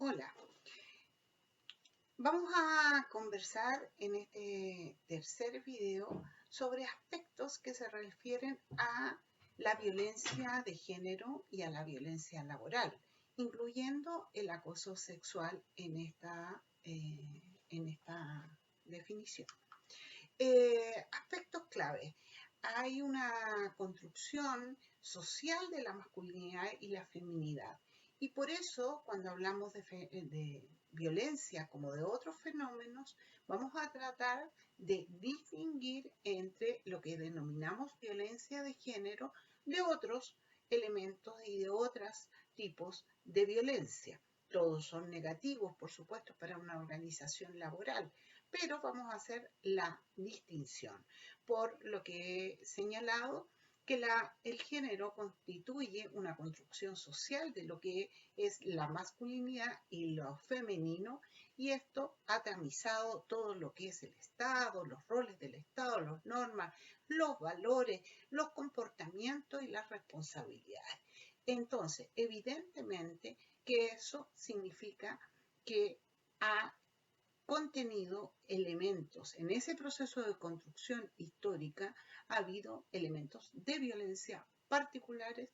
Hola, vamos a conversar en este tercer video sobre aspectos que se refieren a la violencia de género y a la violencia laboral, incluyendo el acoso sexual en esta definición. Aspectos clave. Hay una construcción social de la masculinidad y la feminidad. Y por eso, cuando hablamos de violencia como de otros fenómenos, vamos a tratar de distinguir entre lo que denominamos violencia de género de otros elementos y de otros tipos de violencia. Todos son negativos, por supuesto, para una organización laboral, pero vamos a hacer la distinción por lo que he señalado que el género constituye una construcción social de lo que es la masculinidad y lo femenino, y esto ha tamizado todo lo que es el Estado, los roles del Estado, las normas, los valores, los comportamientos y las responsabilidades. Entonces, evidentemente que eso significa que ha contenido elementos. En ese proceso de construcción histórica ha habido elementos de violencia particulares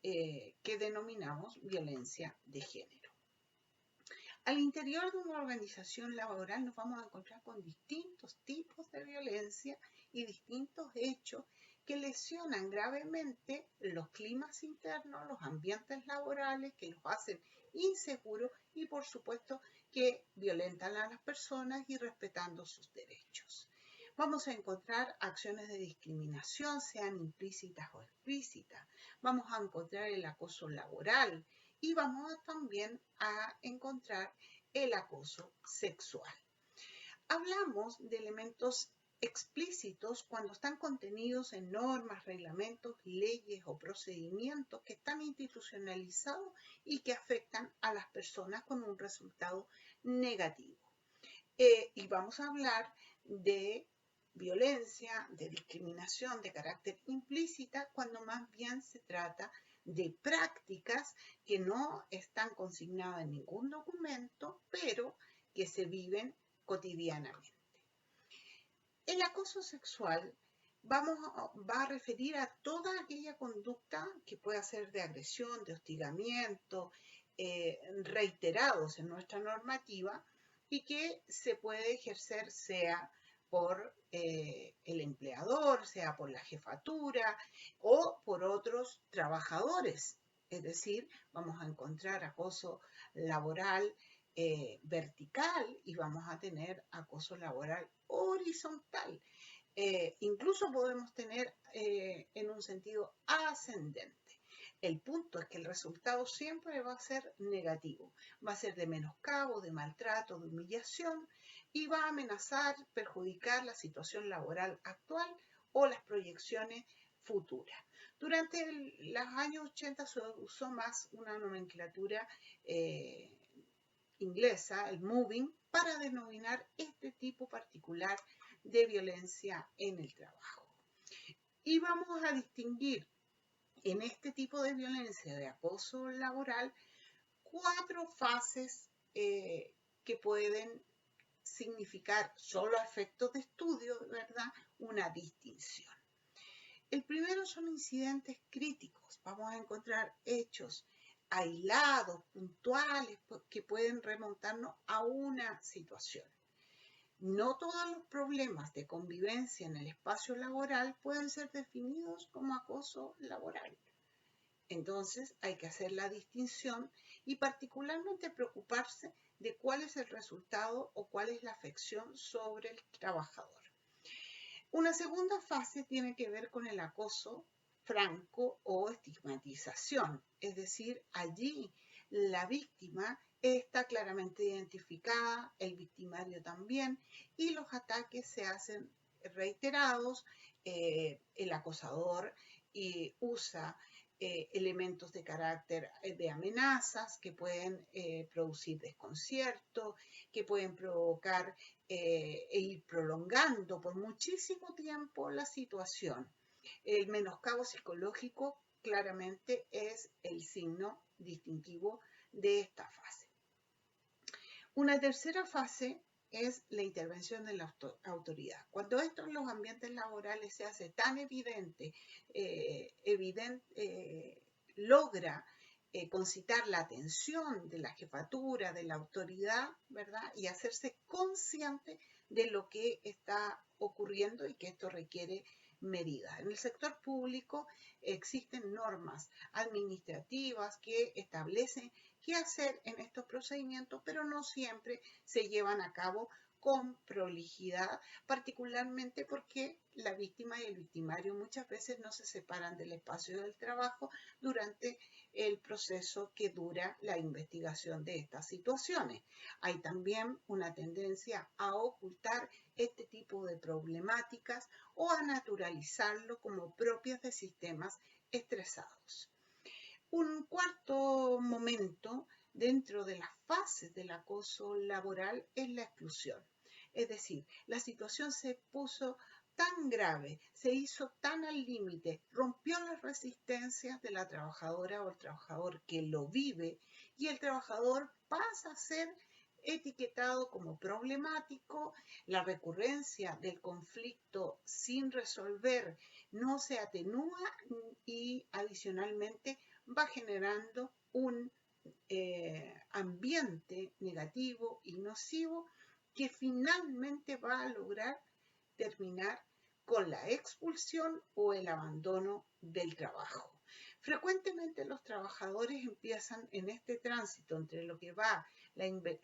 que denominamos violencia de género. Al interior de una organización laboral nos vamos a encontrar con distintos tipos de violencia y distintos hechos que lesionan gravemente los climas internos, los ambientes laborales, que los hacen inseguros y por supuesto que violentan a las personas y respetando sus derechos. Vamos a encontrar acciones de discriminación, sean implícitas o explícitas. Vamos a encontrar el acoso laboral y vamos también a encontrar el acoso sexual. Hablamos de elementos explícitos cuando están contenidos en normas, reglamentos, leyes o procedimientos que están institucionalizados y que afectan a las personas con un resultado negativo. Y vamos a hablar de violencia, de discriminación de carácter implícita, cuando más bien se trata de prácticas que no están consignadas en ningún documento, pero que se viven cotidianamente. El acoso sexual va a referir a toda aquella conducta que pueda ser de agresión, de hostigamiento, reiterados en nuestra normativa y que se puede ejercer sea por el empleador, sea por la jefatura o por otros trabajadores. Es decir, vamos a encontrar acoso laboral vertical y vamos a tener acoso laboral horizontal. Incluso podemos tener en un sentido ascendente. El punto es que el resultado siempre va a ser negativo, va a ser de menoscabo, de maltrato, de humillación y va a amenazar, perjudicar la situación laboral actual o las proyecciones futuras. Durante los años 80 se usó más una nomenclatura inglesa, el moving, para denominar este tipo particular de violencia en el trabajo. Y vamos a distinguir en este tipo de violencia de acoso laboral 4 fases que pueden significar, solo a efectos de estudio, ¿verdad?, una distinción. El primero son incidentes críticos. Vamos a encontrar hechos aislados, puntuales, que pueden remontarnos a una situación. No todos los problemas de convivencia en el espacio laboral pueden ser definidos como acoso laboral. Entonces hay que hacer la distinción y particularmente preocuparse de cuál es el resultado o cuál es la afección sobre el trabajador. Una segunda fase tiene que ver con el acoso franco o estigmatización, es decir, allí la víctima está claramente identificada, el victimario también, y los ataques se hacen reiterados, el acosador usa elementos de carácter de amenazas que pueden producir desconcierto, que pueden provocar e ir prolongando por muchísimo tiempo la situación. El menoscabo psicológico claramente es el signo distintivo de esta fase. Una tercera fase es la intervención de la autoridad. Cuando esto en los ambientes laborales se hace tan evidente, logra concitar la atención de la jefatura, de la autoridad, ¿verdad? Y hacerse consciente de lo que está ocurriendo y que esto requiere medidas. En el sector público existen normas administrativas que establecen qué hacer en estos procedimientos, pero no siempre se llevan a cabo con prolijidad, particularmente porque la víctima y el victimario muchas veces no se separan del espacio del trabajo durante el proceso que dura la investigación de estas situaciones. Hay también una tendencia a ocultar este tipo de problemáticas o a naturalizarlo como propias de sistemas estresados. Un cuarto momento dentro de las fases del acoso laboral es la exclusión. Es decir, la situación se puso tan grave, se hizo tan al límite, rompió las resistencias de la trabajadora o el trabajador que lo vive y el trabajador pasa a ser etiquetado como problemático, la recurrencia del conflicto sin resolver no se atenúa y adicionalmente va generando un ambiente negativo y nocivo que finalmente va a lograr terminar con la expulsión o el abandono del trabajo. Frecuentemente los trabajadores empiezan en este tránsito entre lo que va,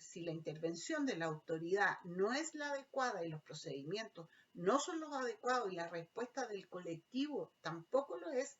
si la intervención de la autoridad no es la adecuada y los procedimientos no son los adecuados y la respuesta del colectivo tampoco lo es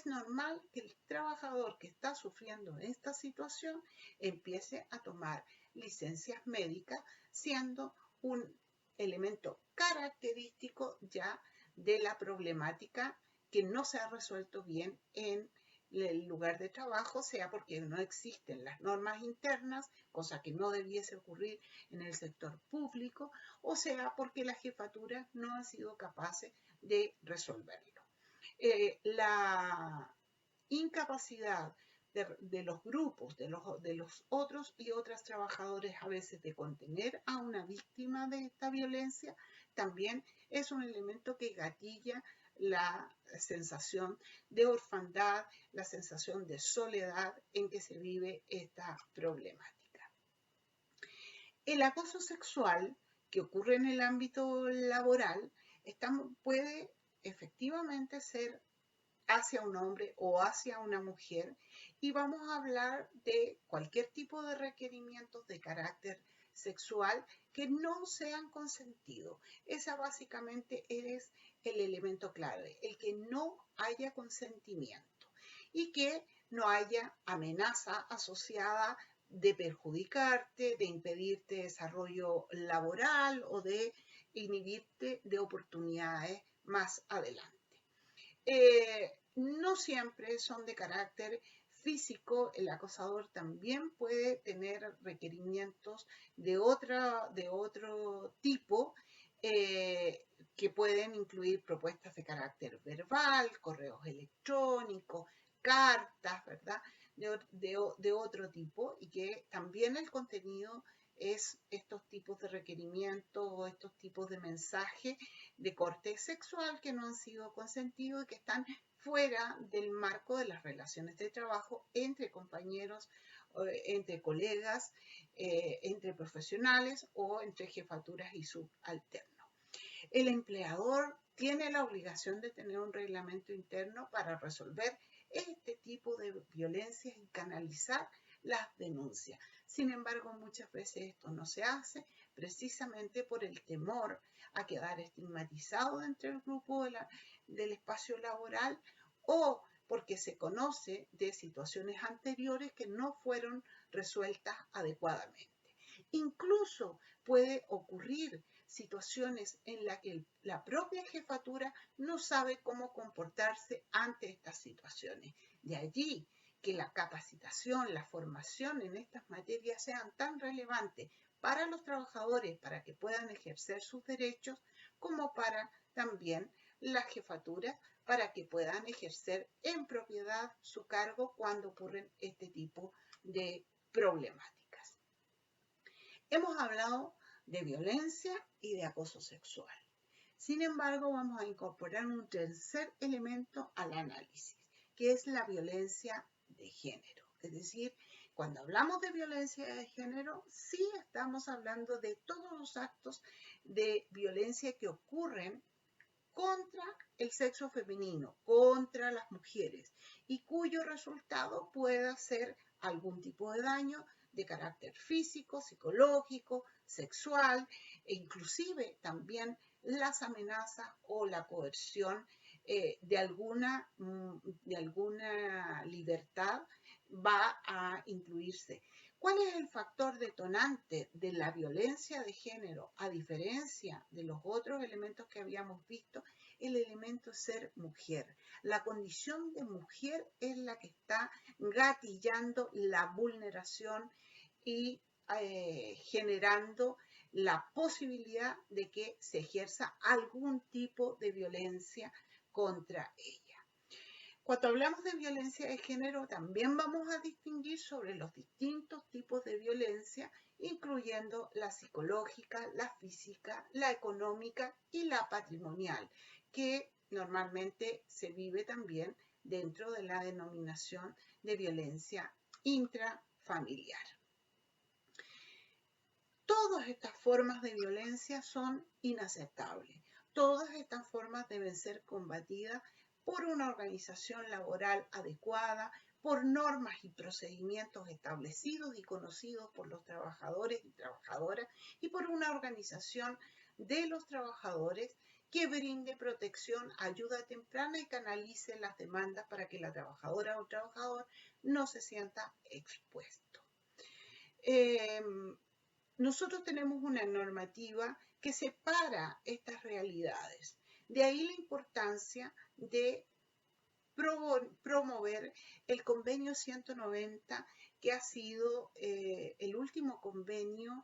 normal que el trabajador que está sufriendo esta situación empiece a tomar licencias médicas, siendo un elemento característico ya de la problemática que no se ha resuelto bien en el lugar de trabajo, sea porque no existen las normas internas, cosa que no debiese ocurrir en el sector público, o sea porque las jefaturas no han sido capaces de resolverlo. La incapacidad de los grupos, de los otros y otras trabajadores a veces de contener a una víctima de esta violencia, también es un elemento que gatilla la sensación de orfandad, la sensación de soledad en que se vive esta problemática. El acoso sexual que ocurre en el ámbito laboral puede efectivamente ser hacia un hombre o hacia una mujer y vamos a hablar de cualquier tipo de requerimientos de carácter sexual que no sean consentidos. Esa básicamente es el elemento clave, el que no haya consentimiento y que no haya amenaza asociada de perjudicarte, de impedirte desarrollo laboral o de inhibirte de oportunidades más adelante. No siempre son de carácter físico, el acosador también puede tener requerimientos de otro tipo que pueden incluir propuestas de carácter verbal, correos electrónicos, cartas, ¿verdad? De otro tipo y que también el contenido es estos tipos de requerimientos o estos tipos de mensajes de corte sexual que no han sido consentidos y que están fuera del marco de las relaciones de trabajo entre compañeros, entre colegas, entre profesionales o entre jefaturas y subalternos. El empleador tiene la obligación de tener un reglamento interno para resolver este tipo de violencias y canalizar las denuncias. Sin embargo, muchas veces esto no se hace precisamente por el temor a quedar estigmatizado dentro del grupo del espacio laboral o porque se conoce de situaciones anteriores que no fueron resueltas adecuadamente. Incluso puede ocurrir situaciones en las que la propia jefatura no sabe cómo comportarse ante estas situaciones. De allí que la capacitación, la formación en estas materias sean tan relevantes para los trabajadores, para que puedan ejercer sus derechos, como para también las jefaturas, para que puedan ejercer en propiedad su cargo cuando ocurren este tipo de problemáticas. Hemos hablado de violencia y de acoso sexual. Sin embargo, vamos a incorporar un tercer elemento al análisis, que es la violencia de género. Es decir, cuando hablamos de violencia de género, sí estamos hablando de todos los actos de violencia que ocurren contra el sexo femenino, contra las mujeres, y cuyo resultado pueda ser algún tipo de daño de carácter físico, psicológico, sexual, e inclusive también las amenazas o la coerción de alguna libertad va a incluirse. ¿Cuál es el factor detonante de la violencia de género a diferencia de los otros elementos que habíamos visto? El elemento ser mujer. La condición de mujer es la que está gatillando la vulneración y generando la posibilidad de que se ejerza algún tipo de violencia contra ella. Cuando hablamos de violencia de género, también vamos a distinguir sobre los distintos tipos de violencia, incluyendo la psicológica, la física, la económica y la patrimonial, que normalmente se vive también dentro de la denominación de violencia intrafamiliar. Todas estas formas de violencia son inaceptables. Todas estas formas deben ser combatidas por una organización laboral adecuada, por normas y procedimientos establecidos y conocidos por los trabajadores y trabajadoras y por una organización de los trabajadores que brinde protección, ayuda temprana y canalice las demandas para que la trabajadora o trabajador no se sienta expuesto. Nosotros tenemos una normativa que separa estas realidades. De ahí la importancia de promover el convenio 190, que ha sido el último convenio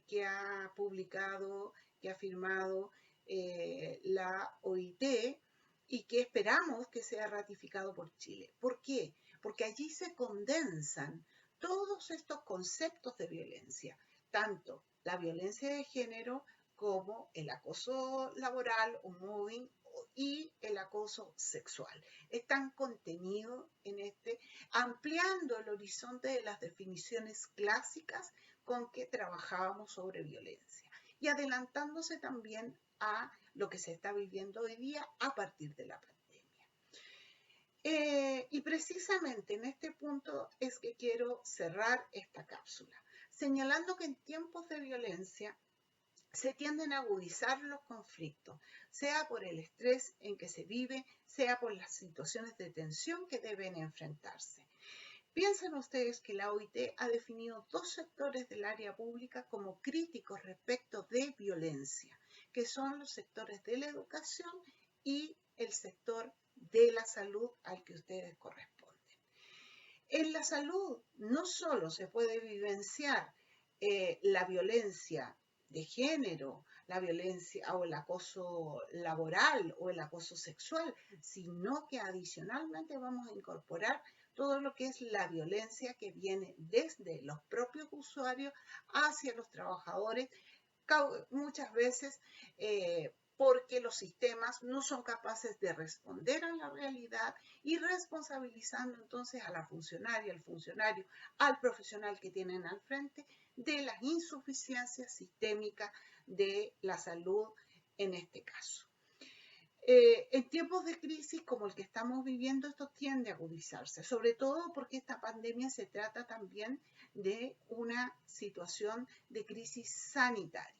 que ha publicado, que ha firmado la OIT y que esperamos que sea ratificado por Chile. ¿Por qué? Porque allí se condensan todos estos conceptos de violencia, tanto la violencia de género como el acoso laboral o mobbing y el acoso sexual. Están contenidos en ampliando el horizonte de las definiciones clásicas con que trabajábamos sobre violencia y adelantándose también a lo que se está viviendo hoy día a partir de la pandemia. Y precisamente en este punto es que quiero cerrar esta cápsula, señalando que en tiempos de violencia se tienden a agudizar los conflictos, sea por el estrés en que se vive, sea por las situaciones de tensión que deben enfrentarse. Piensen ustedes que la OIT ha definido dos sectores del área pública como críticos respecto de violencia, que son los sectores de la educación y el sector de la salud al que ustedes corresponden. En la salud no solo se puede vivenciar la violencia de género, la violencia o el acoso laboral o el acoso sexual, sino que adicionalmente vamos a incorporar todo lo que es la violencia que viene desde los propios usuarios hacia los trabajadores, muchas veces porque los sistemas no son capaces de responder a la realidad y responsabilizando entonces a la funcionaria, al funcionario, al profesional que tienen al frente de las insuficiencias sistémicas de la salud en este caso. En tiempos de crisis como el que estamos viviendo, esto tiende a agudizarse, sobre todo porque esta pandemia se trata también de una situación de crisis sanitaria.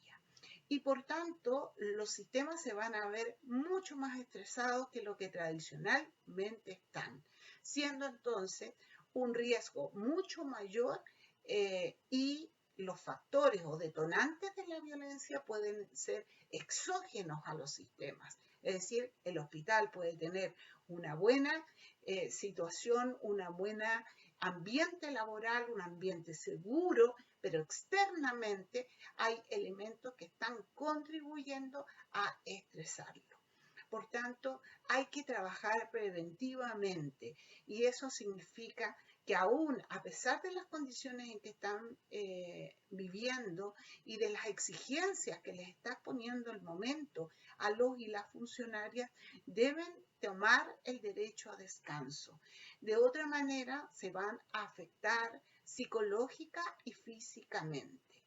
Y por tanto, los sistemas se van a ver mucho más estresados que lo que tradicionalmente están, siendo entonces un riesgo mucho mayor y los factores o detonantes de la violencia pueden ser exógenos a los sistemas. Es decir, el hospital puede tener una buena situación, una buena ambiente laboral, un ambiente seguro, pero externamente hay elementos que están contribuyendo a estresarlo. Por tanto, hay que trabajar preventivamente y eso significa que aún a pesar de las condiciones en que están viviendo y de las exigencias que les está poniendo el momento a los y las funcionarias, deben tomar el derecho a descanso. De otra manera, se van a afectar psicológica y físicamente.